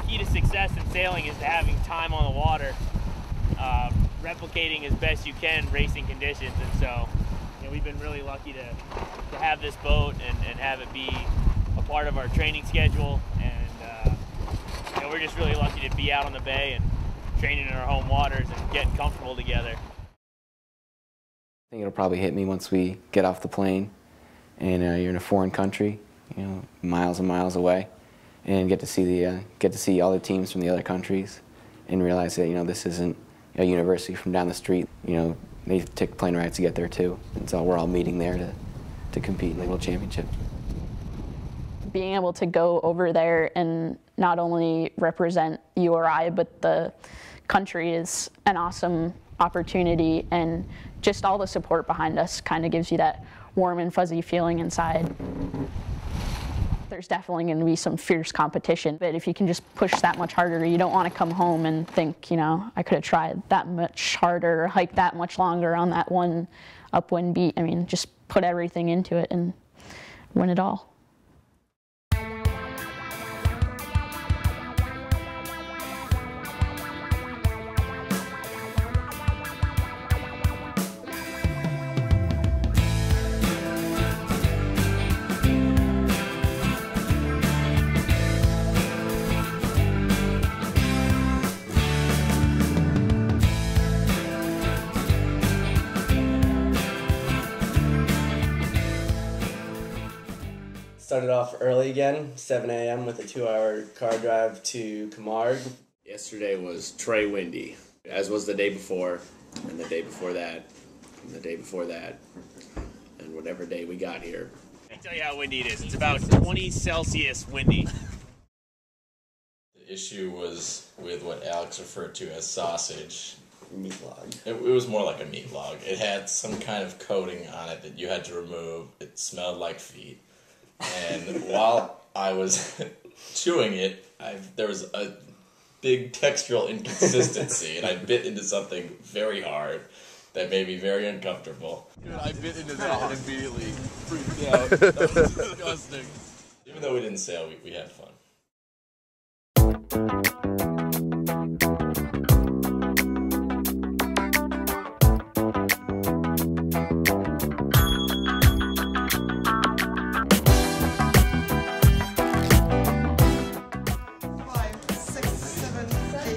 Key to success in sailing is having time on the water, replicating as best you can racing conditions, and so we've been really lucky to have this boat and have it be a part of our training schedule, and we're just really lucky to be out on the bay and training in our home waters and getting comfortable together. I think it'll probably hit me once we get off the plane and you're in a foreign country, miles and miles away, and get to see all the teams from the other countries, and realize that this isn't a university from down the street. They take plane rides to get there too, and so we're all meeting there to compete in the World Championship. Being able to go over there and not only represent URI but the country is an awesome opportunity, and just all the support behind us kind of gives you that warm and fuzzy feeling inside. There's definitely going to be some fierce competition, but if you can just push that much harder, you don't want to come home and think, I could have tried that much harder, hiked that much longer on that one upwind beat. I mean, just put everything into it and win it all. Started off early again, 7 a.m. with a 2-hour car drive to Camargue. Yesterday was Trey windy, as was the day before, and the day before that, and the day before that, and whatever day we got here. I can tell you how windy it is. It's about 20 Celsius windy. The issue was with what Alex referred to as sausage. Meat log. It was more like a meat log. It had some kind of coating on it that you had to remove. It smelled like feet. And while I was chewing it, there was a big textural inconsistency, and I bit into something very hard that made me very uncomfortable. Dude, I bit into that and immediately freaked out. That was disgusting. Even though we didn't sail, we had fun.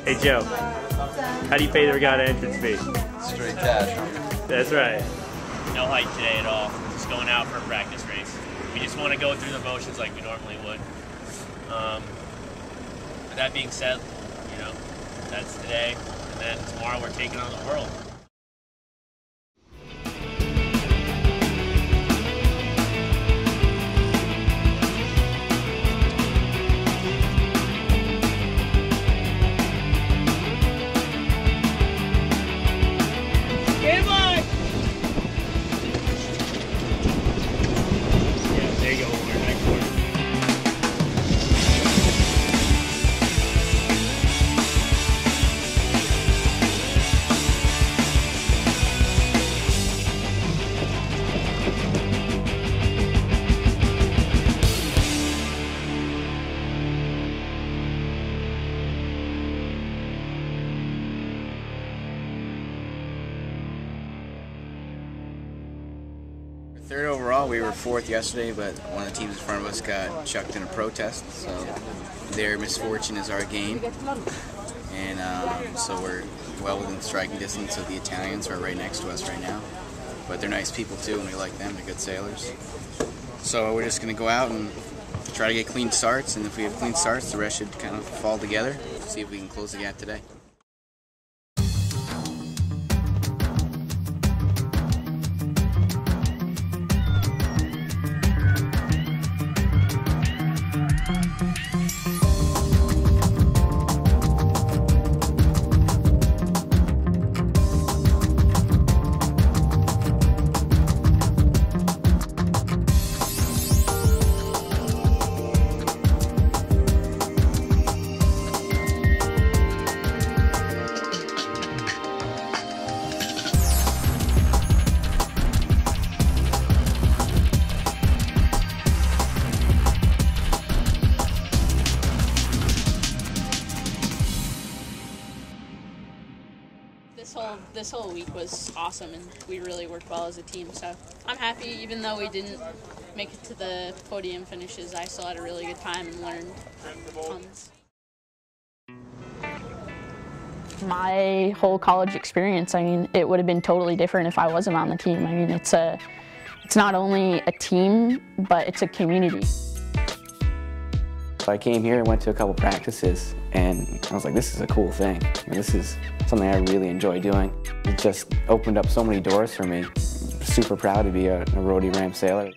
Hey Joe, how do you pay the regatta entrance fee? Straight cash. That's right. No hike today at all. Just going out for a practice race. We just want to go through the motions like we normally would. With that being said, that's today, and then tomorrow we're taking on the world. Third overall. We were fourth yesterday, but one of the teams in front of us got chucked in a protest, so their misfortune is our gain. And so we're well within striking distance of the Italians, who are right next to us right now. But they're nice people too, and we like them. They're good sailors. So we're just going to go out and try to get clean starts, and if we have clean starts, the rest should kind of fall together. See if we can close the gap today. This whole week was awesome, and we really worked well as a team. So I'm happy, even though we didn't make it to the podium finishes. I still had a really good time and learned tons. My whole college experience, I mean, it would have been totally different if I wasn't on the team. I mean, it's not only a team, but it's a community. So I came here and went to a couple practices, and I was like, this is a cool thing. And this is something I really enjoy doing. It just opened up so many doors for me. Super proud to be a roadie ramp sailor.